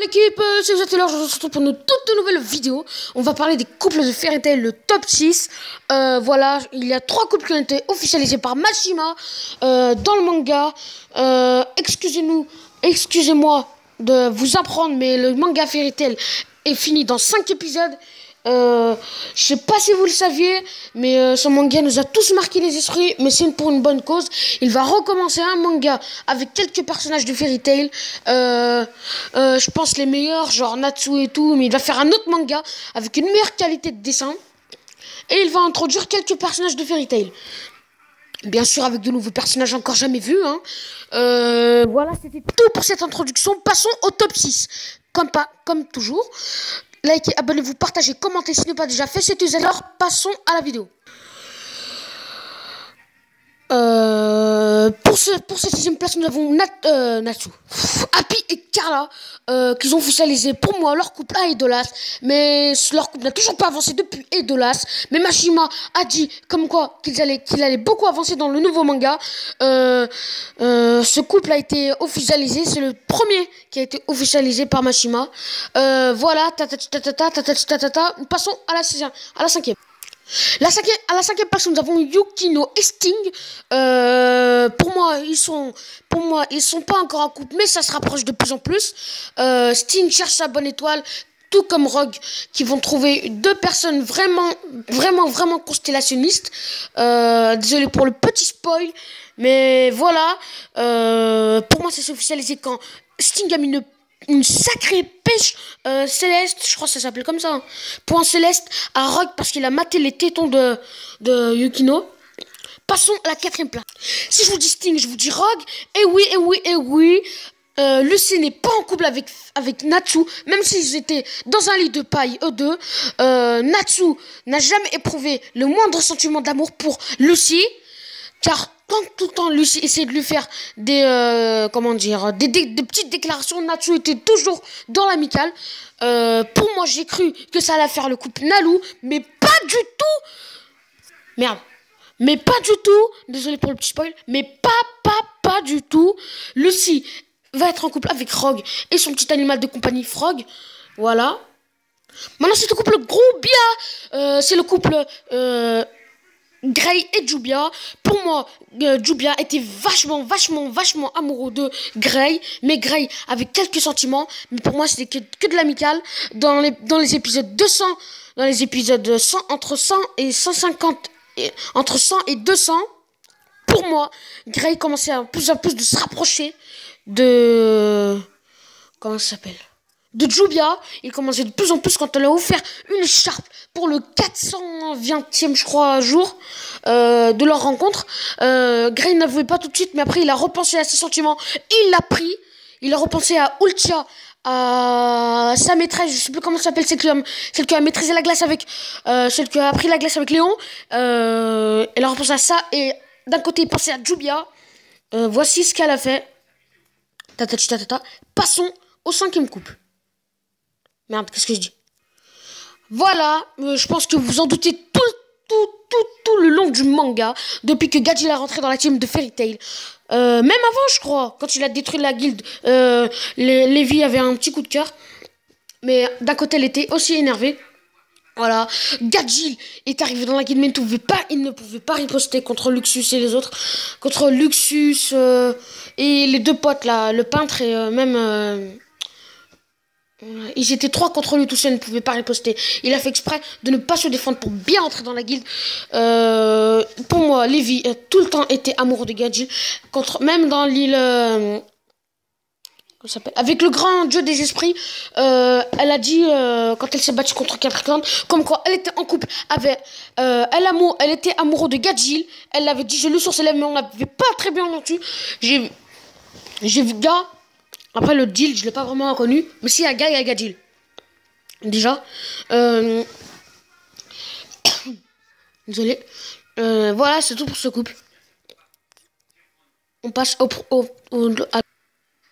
l'équipe, c'est vous êtes là, je vous retrouve pour une toute nouvelle vidéo. On va parler des couples de Fairy Tail, le top 6. Voilà, il y a 3 couples qui ont été officialisés par Mashima dans le manga. Excusez-moi de vous apprendre, mais le manga Fairy Tail est fini dans 5 épisodes. Je sais pas si vous le saviez, mais ce manga nous a tous marqué les esprits, mais c'est pour une bonne cause. Il va recommencer un manga avec quelques personnages de Fairy Tail, je pense les meilleurs, genre Natsu et tout, mais il va faire un autre manga avec une meilleure qualité de dessin, et il va introduire quelques personnages de Fairy Tail. Bien sûr, avec de nouveaux personnages encore jamais vus. Voilà, c'était tout pour cette introduction. Passons au top 6. Comme toujours. Likez, abonnez-vous, partagez, commentez si ce n'est pas déjà fait. C'est tout. Alors, passons à la vidéo. Pour cette 6ème place, nous avons Natsu, Happy et Carla, qu'ils ont officialisé pour moi leur couple à Edolas, mais leur couple n'a toujours pas avancé depuis Edolas. Mais Mashima a dit comme quoi qu'il allait beaucoup avancer dans le nouveau manga. Ce couple a été officialisé, c'est le premier qui a été officialisé par Mashima. Voilà, passons à la 5ème. À la 5ème place, nous avons Yukino et Sting. Pour moi, ils sont pas encore en couple, mais ça se rapproche de plus en plus. Sting cherche sa bonne étoile, tout comme Rogue, qui vont trouver 2 personnes vraiment constellationnistes. Désolé pour le petit spoil, mais voilà. Pour moi, ça s'est officialisé quand Sting a mis une sacrée pêche céleste, je crois que ça s'appelle comme ça, hein. Point céleste à Rogue parce qu'il a maté les tétons de Yukino. Passons à la 4ème place. Si je vous dis Sting, je vous dis Rogue. Et oui. Lucy n'est pas en couple avec Natsu, même s'ils étaient dans un lit de paille, eux deux. Natsu n'a jamais éprouvé le moindre sentiment d'amour pour Lucy, car quand tout le temps Lucy essayait de lui faire des petites déclarations, Natsu était toujours dans l'amical. Pour moi, j'ai cru que ça allait faire le couple Nalu, mais pas du tout. Merde. Mais pas du tout. Désolé pour le petit spoil. Mais pas du tout. Lucy va être en couple avec Rogue et son petit animal de compagnie Frog. Voilà. Maintenant, c'est le couple Grubia. C'est le couple Grey et Jubia. Pour moi, Jubia était vachement amoureux de Grey, mais Grey avait quelques sentiments, mais pour moi c'était que de l'amical. Dans les épisodes 200, dans les épisodes 100, entre 100 et 150, entre 100 et 200, pour moi, Grey commençait à plus en plus de se rapprocher de, comment ça s'appelle, de Jubia. Il commençait de plus en plus quand elle a offert une écharpe pour le 420e, je crois, jour de leur rencontre. Grey n'avouait pas tout de suite, mais après il a repensé à ses sentiments. Il l'a pris. Il a repensé à Ultia, à sa maîtresse, je sais plus comment ça s'appelle, celle qui a maîtrisé la glace avec, celle qui a appris la glace avec Léon. Elle a repensé à ça et d'un côté il pensait à Jubia. Voici ce qu'elle a fait. Passons au 5e couple. Merde, qu'est-ce que je dis? Voilà, je pense que vous vous en doutez tout le long du manga, depuis que Gajil a rentré dans la team de Fairy Tail. Même avant, je crois, quand il a détruit la guilde, Levi avait un petit coup de cœur. Mais d'un côté, elle était aussi énervée. Voilà, Gajil est arrivé dans la guilde, mais il ne pouvait pas riposter contre Luxus et les autres. Contre Luxus et les 2 potes là, le peintre et ils étaient 3 contre lui tout seul, il ne pouvait pas riposter. Il a fait exprès de ne pas se défendre pour bien entrer dans la guilde. Pour moi, Levi a tout le temps été amoureux de Gajil. Même dans l'île... comment ça s'appelle, avec le grand dieu des esprits, elle a dit, quand elle s'est battue contre Capricorne, comme quoi elle était en couple avec... elle était amoureuse de Gajil. Elle l'avait dit, je lu sur ses lèvres, mais on n'avait pas très bien entendu. J'ai vu gars... Après le deal, je l'ai pas vraiment reconnu, mais si, il y a Guy et Gajil. Déjà. Désolé. Voilà, c'est tout pour ce couple. On passe au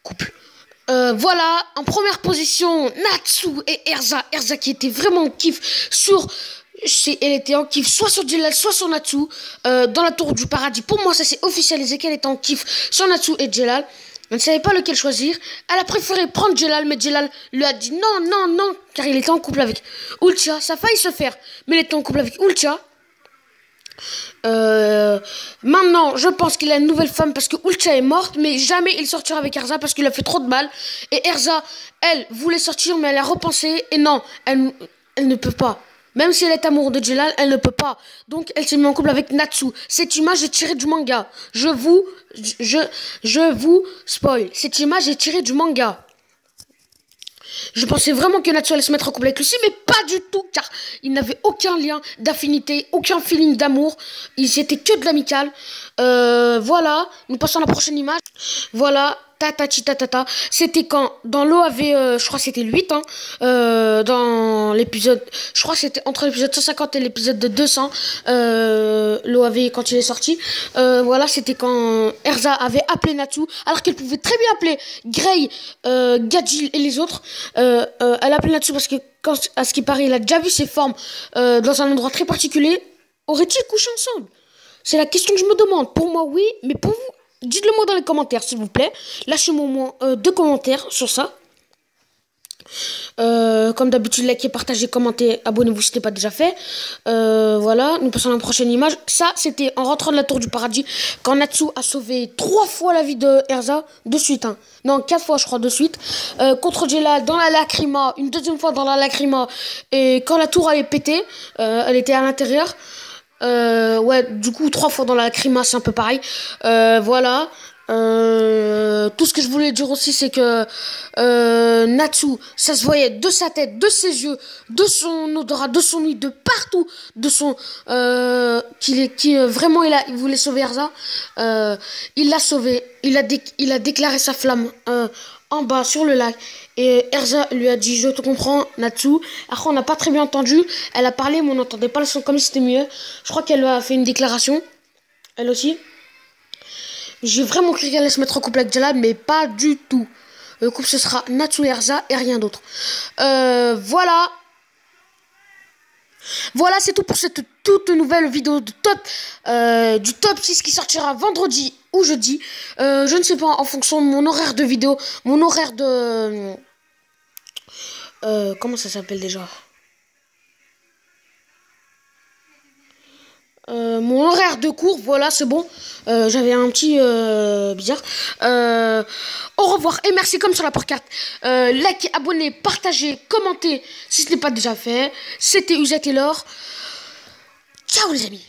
couple. Voilà, en première position, Natsu et Erza. Erza qui était vraiment en kiff elle était en kiff soit sur Jelal, soit sur Natsu. Dans la tour du paradis, pour moi, ça s'est officialisé qu'elle était en kiff sur Natsu et Jelal. Elle ne savait pas lequel choisir. Elle a préféré prendre Jelal, mais Jelal lui a dit non, non, non, car il était en couple avec Ultia. Ça a failli se faire, mais il était en couple avec Ultia. Maintenant, je pense qu'il a une nouvelle femme parce que Ultia est morte, mais jamais il sortira avec Erza parce qu'il a fait trop de mal. Et Erza, elle, voulait sortir, mais elle a repensé. Et non, elle ne peut pas. Même si elle est amoureuse de Jelal, elle ne peut pas. Donc, elle s'est mise en couple avec Natsu. Cette image est tirée du manga. Je vous spoil. Cette image est tirée du manga. Je pensais vraiment que Natsu allait se mettre en couple avec Lucy, mais pas du tout, car ils n'avaient aucun lien d'affinité, aucun feeling d'amour. Ils étaient que de l'amical. Voilà, nous passons à la prochaine image. Voilà, tatata. C'était quand, dans l'OAV, je crois que c'était le 8, hein, dans l'épisode, je crois que c'était entre l'épisode 150 et l'épisode de 200, l'OAV quand il est sorti. Voilà, c'était quand Erza avait appelé Natsu, alors qu'elle pouvait très bien appeler Grey, Gadjil et les autres. Elle a appelé Natsu parce que, quand, à ce qui paraît, il a déjà vu ses formes dans un endroit très particulier. Auraient-ils couché ensemble? C'est la question que je me demande. Pour moi, oui, mais pour vous, dites-le moi dans les commentaires, s'il vous plaît. Lâchez-moi au moins 2 commentaires sur ça. Comme d'habitude, likez, partagez, commentez, abonnez-vous si ce n'est pas déjà fait. Voilà, nous passons à la prochaine image. Ça, c'était en rentrant de la tour du paradis, quand Natsu a sauvé 3 fois la vie de Erza, de suite. Hein. Non, 4 fois, je crois, de suite. Contre Jelal, dans la lacrima, une deuxième fois dans la lacrima. Et quand la tour allait péter, elle était à l'intérieur. Ouais, du coup, 3 fois dans la lacrima, c'est un peu pareil. Voilà. Tout ce que je voulais dire aussi, c'est que Natsu, ça se voyait de sa tête, de ses yeux, de son odorat, de son nez, de partout, de son vraiment il voulait sauver Erza. Il l'a sauvé. Il a déclaré sa flamme en bas sur le lac. Et Erza lui a dit: je te comprends, Natsu. Après, on n'a pas très bien entendu. Elle a parlé, mais on n'entendait pas le son comme si c'était mieux. Je crois qu'elle a fait une déclaration, elle aussi. J'ai vraiment cru qu'elle allait se mettre en couple avec Jelal, mais pas du tout. Le couple, ce sera Natsu et Erza et rien d'autre. Voilà. Voilà, c'est tout pour cette toute nouvelle vidéo de du top 6 qui sortira vendredi ou jeudi. Je ne sais pas, en fonction de mon horaire de vidéo, mon horaire de... comment ça s'appelle déjà? Mon horaire de cours, voilà, c'est bon. J'avais un petit bizarre. Au revoir et merci comme sur la pancarte. Likez, abonnez, partagez, commentez si ce n'est pas déjà fait. C'était Usa Taylor. Ciao les amis.